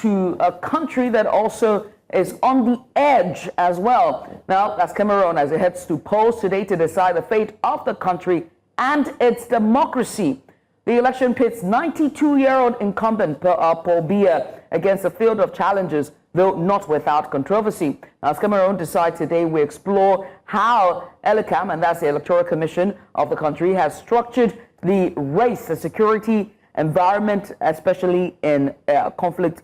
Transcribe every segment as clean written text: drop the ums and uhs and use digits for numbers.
to a country that also is on the edge as well. Now, that's Cameroon as it heads to polls today to decide the fate of the country and its democracy. The election pits 92-year-old incumbent Paul Biya against a field of challenges, though not without controversy. Now, as Cameroon decides today, we explore how ELECAM, and that's the Electoral Commission of the country, has structured the race, the security environment, especially in conflict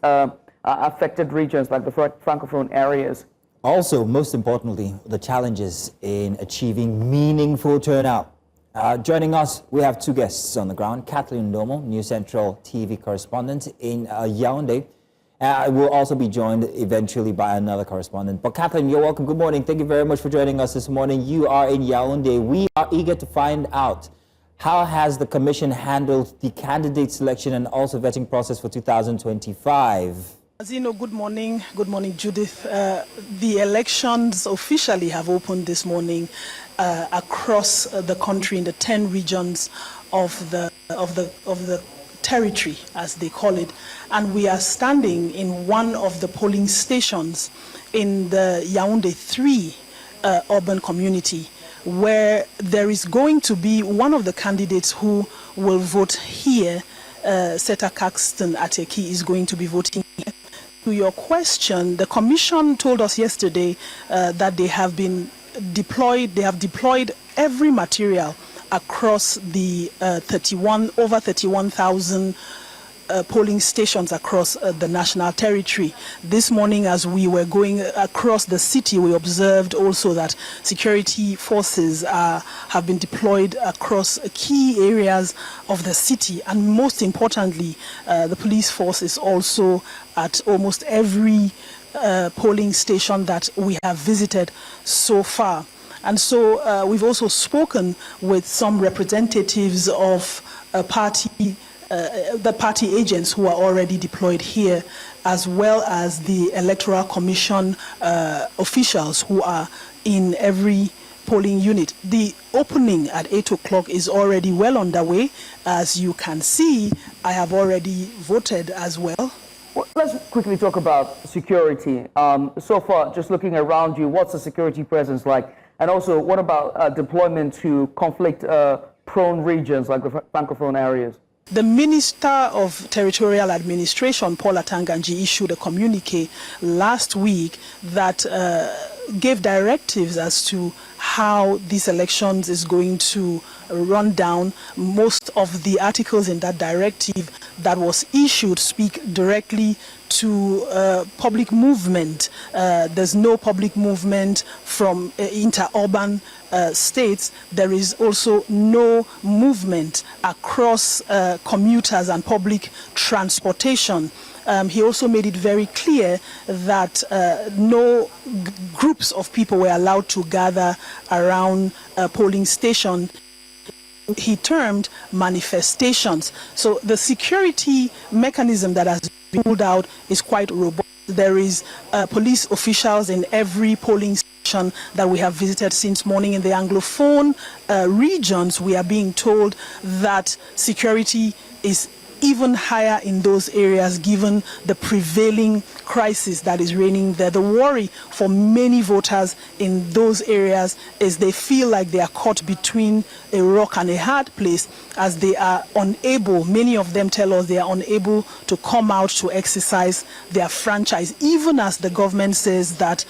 affected regions like the Francophone areas. Also, most importantly, the challenges in achieving meaningful turnout. Joining us, we have two guests on the ground. Kathleen Ndongmo, New Central TV correspondent in Yaoundé. We'll also be joined eventually by another correspondent. But Kathleen, you're welcome. Good morning. Thank you very much for joining us this morning. You are in Yaoundé. We are eager to find out, how has the commission handled the candidate selection and also vetting process for 2025? As you know, good morning. Good morning, Judith. The elections officially have opened this morning across the country in the 10 regions of the territory, as they call it, and we are standing in one of the polling stations in the Yaoundé 3 urban community, where there is going to be one of the candidates who will vote here. Seta Caxton Ateki is going to be voting here. To your question, the commission told us yesterday that they have deployed every material across the over 31,000 polling stations across the national territory. This morning, as we were going across the city, we observed also that security forces have been deployed across key areas of the city, and most importantly, the police force is also at almost every polling station that we have visited so far. And so we've also spoken with some representatives of the party agents who are already deployed here, as well as the Electoral Commission officials who are in every polling unit. The opening at 8 o'clock is already well underway. As you can see, I have already voted as well. Well, let's quickly talk about security. So far, just looking around you, what's the security presence like? And also, what about deployment to conflict-prone regions like the Francophone areas? The Minister of Territorial Administration, Paul Biya, issued a communique last week that gave directives as to how these elections is going to run down. Most of the articles in that directive that was issued speak directly to public movement. There's no public movement from interurban states. There is also no movement across commuters and public transportation. He also made it very clear that no groups of people were allowed to gather around a polling station. He termed manifestations. So the security mechanism that has been rolled out is quite robust. There is police officials in every polling station that we have visited since morning. In the Anglophone regions, we are being told that security is even higher in those areas given the prevailing crisis that is reigning there. The worry for many voters in those areas is they feel like they are caught between a rock and a hard place, as they are unable, many of them tell us they are unable to come out to exercise their franchise, even as the government says that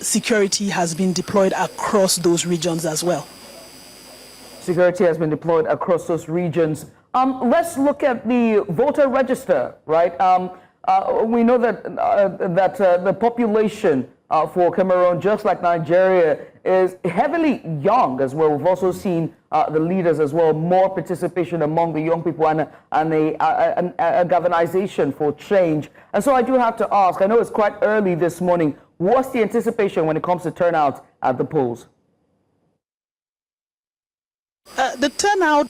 security has been deployed across those regions as well. Security has been deployed across those regions. Let's look at the voter register, right? We know that the population for Cameroon, just like Nigeria, is heavily young as well. We've also seen the leaders as well, more participation among the young people and a galvanization for change. And so I do have to ask, I know it's quite early this morning, what's the anticipation when it comes to turnout at the polls? The turnout,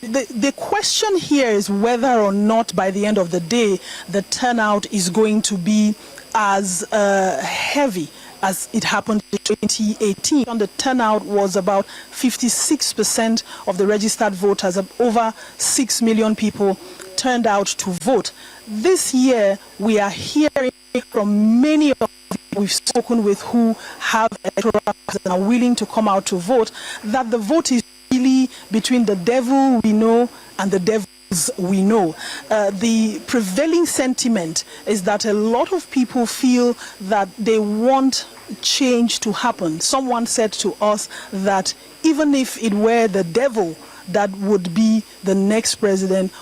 the question here is whether or not by the end of the day the turnout is going to be as heavy as it happened in 2018. The turnout was about 56% of the registered voters, over 6 million people turned out to vote. This year, we are hearing from many of the people we've spoken with who have electoral cards and are willing to come out to vote, that the vote is really between the devil we know and the devils we know. The prevailing sentiment is that a lot of people feel that they want change to happen. Someone said to us that even if it were the devil that would be the next president,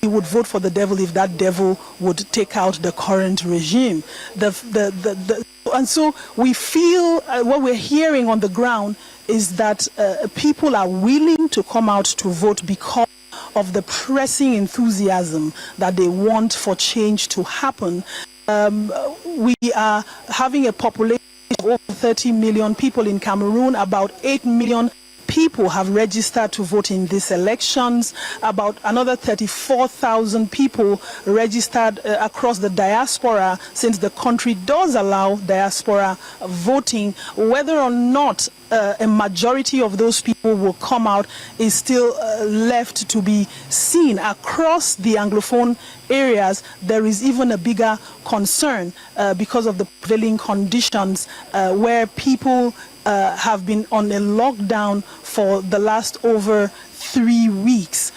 he would vote for the devil if that devil would take out the current regime. And so we feel what we're hearing on the ground is that people are willing to come out to vote because of the pressing enthusiasm that they want for change to happen. We are having a population of over 30 million people in Cameroon. About 8 million people have registered to vote in these elections. About another 34,000 people registered across the diaspora, since the country does allow diaspora voting. Whether or not a majority of those people will come out is still left to be seen. Across the Anglophone areas, there is even a bigger concern because of the prevailing conditions where people have been on a lockdown for the last over 3 weeks,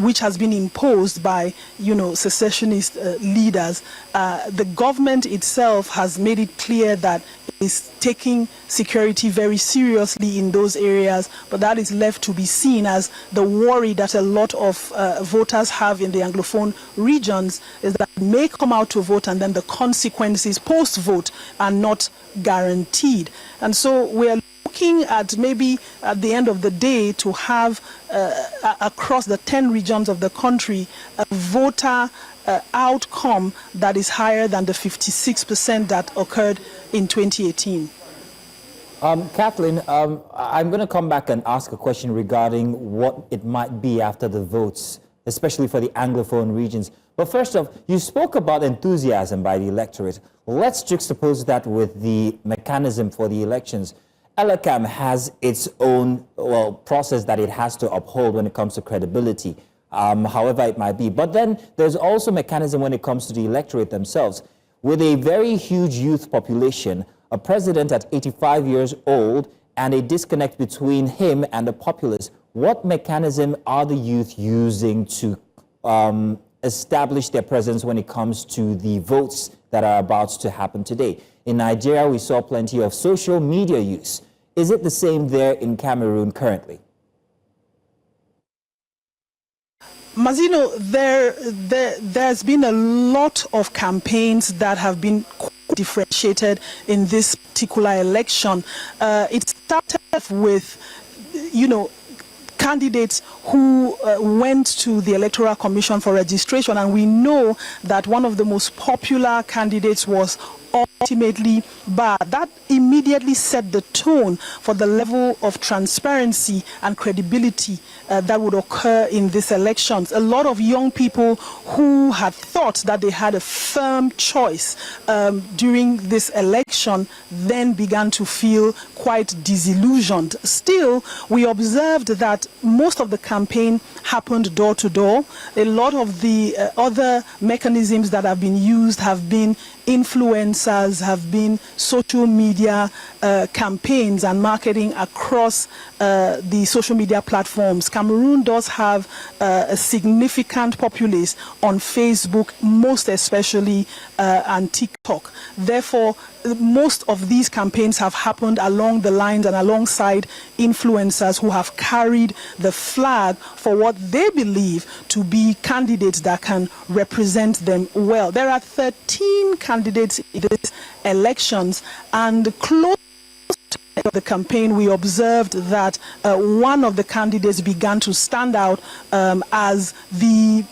which has been imposed by, secessionist leaders. The government itself has made it clear that it is taking security very seriously in those areas, but that is left to be seen, as the worry that a lot of voters have in the Anglophone regions is that they may come out to vote and then the consequences post-vote are not guaranteed. And so we are looking at maybe at the end of the day to have across the 10 regions of the country a voter outcome that is higher than the 56% that occurred in 2018. Kathleen, I'm going to come back and ask a question regarding what it might be after the votes, especially for the Anglophone regions. But first off, you spoke about enthusiasm by the electorate. Let's juxtapose that with the mechanism for the elections. ELECAM has its own process that it has to uphold when it comes to credibility, however it might be. But then there's also mechanism when it comes to the electorate themselves. With a very huge youth population, a president at 85 years old, and a disconnect between him and the populace, what mechanism are the youth using to establish their presence when it comes to the votes that are about to happen today? In Nigeria, we saw plenty of social media use. Is it the same there in Cameroon currently? Mazino, there's been a lot of campaigns that have been differentiated in this particular election. It started with, candidates who went to the Electoral Commission for registration, and we know that one of the most popular candidates was ultimately barred. That immediately set the tone for the level of transparency and credibility that would occur in these elections. A lot of young people who had thought that they had a firm choice during this election then began to feel quite disillusioned. Still, we observed that most of the campaign happened door to door. A lot of the other mechanisms that have been used have been influencers, have been social media campaigns and marketing across the social media platforms. Cameroon does have a significant populace on Facebook, most especially, and TikTok. Therefore, most of these campaigns have happened along the lines and alongside influencers who have carried the flag for what they believe to be candidates that can represent them well. There are 13 candidates in these elections, and close to the campaign, we observed that one of the candidates began to stand out as the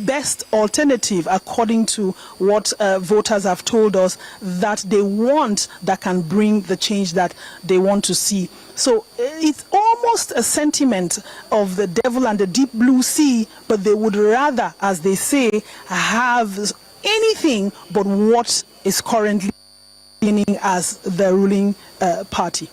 best alternative, according to what voters have told us that they want, that can bring the change that they want to see. So it's almost a sentiment of the devil and the deep blue sea, but they would rather, as they say, have anything but what is currently as the ruling party.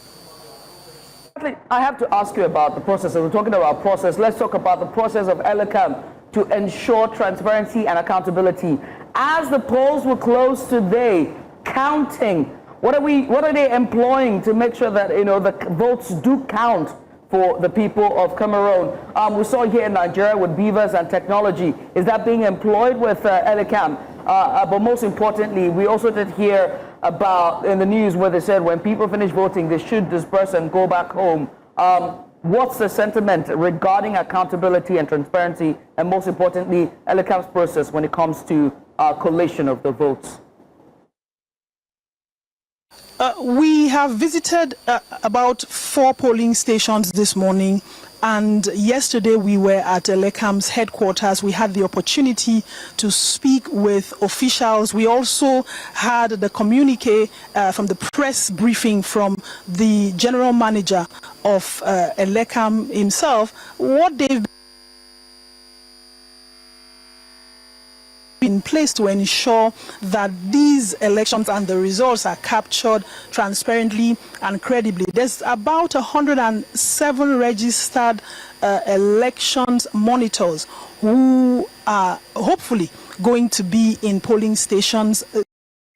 I have to ask you about the process. We're talking about process. Let's talk about the process of ELECAM to ensure transparency and accountability. As the polls were closed today, counting, what are they employing to make sure that the votes do count for the people of Cameroon? We saw here in Nigeria with beavers and technology. Is that being employed with ELECAM? But most importantly, we also did hear about in the news where they said when people finish voting, they should disperse and go back home. What's the sentiment regarding accountability and transparency, and most importantly, ELECAM's process when it comes to collation of the votes? We have visited about 4 polling stations this morning, and yesterday we were at ELECAM's headquarters. We had the opportunity to speak with officials. We also had the communique from the press briefing from the general manager of ELECAM himself, what they've in place to ensure that these elections and the results are captured transparently and credibly. There's about 107 registered elections monitors who are hopefully going to be in polling stations.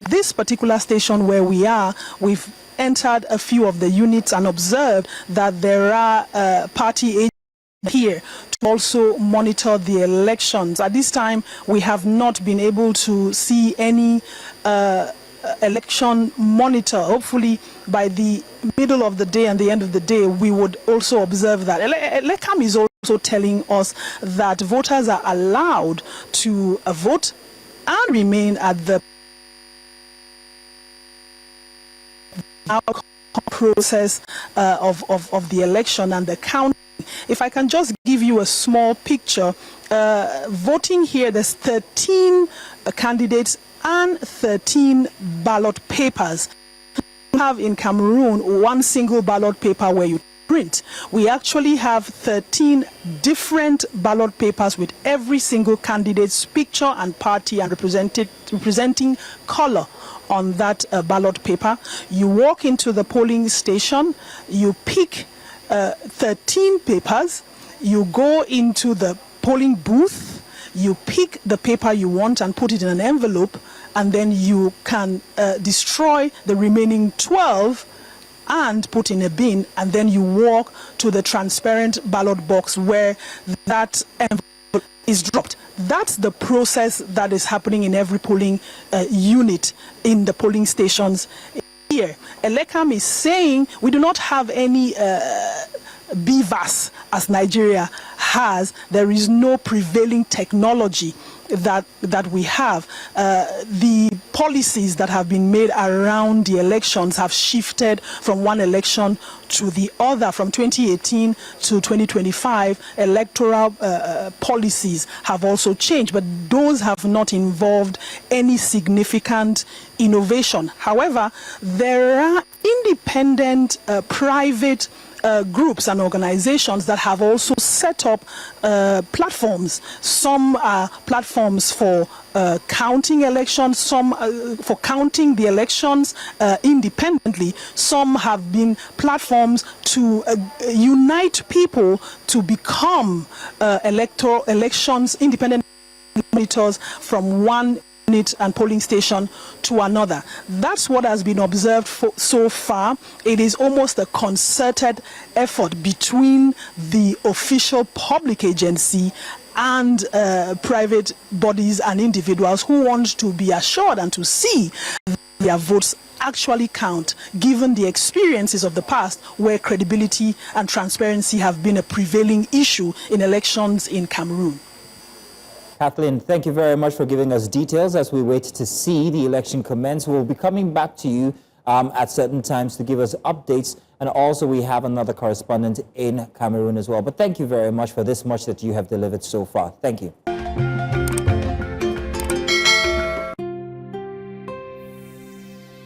This particular station where we are, we've entered a few of the units and observed that there are party agents here to also monitor the elections. At this time, we have not been able to see any election monitor. Hopefully, by the middle of the day and the end of the day, we would also observe that. ELECAM is also telling us that voters are allowed to vote and remain at the process of the election and the count. If I can just give you a small picture, voting here, there's 13 candidates and 13 ballot papers. We have in Cameroon 1 single ballot paper where you print. We actually have 13 different ballot papers with every single candidate's picture and party and representing color on that ballot paper. You walk into the polling station, you pick 13 papers, you go into the polling booth, you pick the paper you want and put it in an envelope, and then you can destroy the remaining 12 and put in a bin, and then you walk to the transparent ballot box where that envelope is dropped. That's the process that is happening in every polling unit in the polling stations here. ELECAM is saying we do not have any BVAS as Nigeria has. There is no prevailing technology that we have. The policies that have been made around the elections have shifted from one election to the other. From 2018 to 2025, electoral policies have also changed, but those have not involved any significant innovation. However, there are independent private groups and organizations that have also set up platforms. Some are platforms for counting elections, some for counting the elections independently. Some have been platforms to unite people to become elections independent monitors from one unit and polling station to another. That's what has been observed so far. It is almost a concerted effort between the official public agency and private bodies and individuals who want to be assured and to see their votes actually count, given the experiences of the past where credibility and transparency have been a prevailing issue in elections in Cameroon. Kathleen, thank you very much for giving us details as we wait to see the election commence. We'll be coming back to you at certain times to give us updates, and also we have another correspondent in Cameroon as well. But thank you very much for this much that you have delivered so far. Thank you.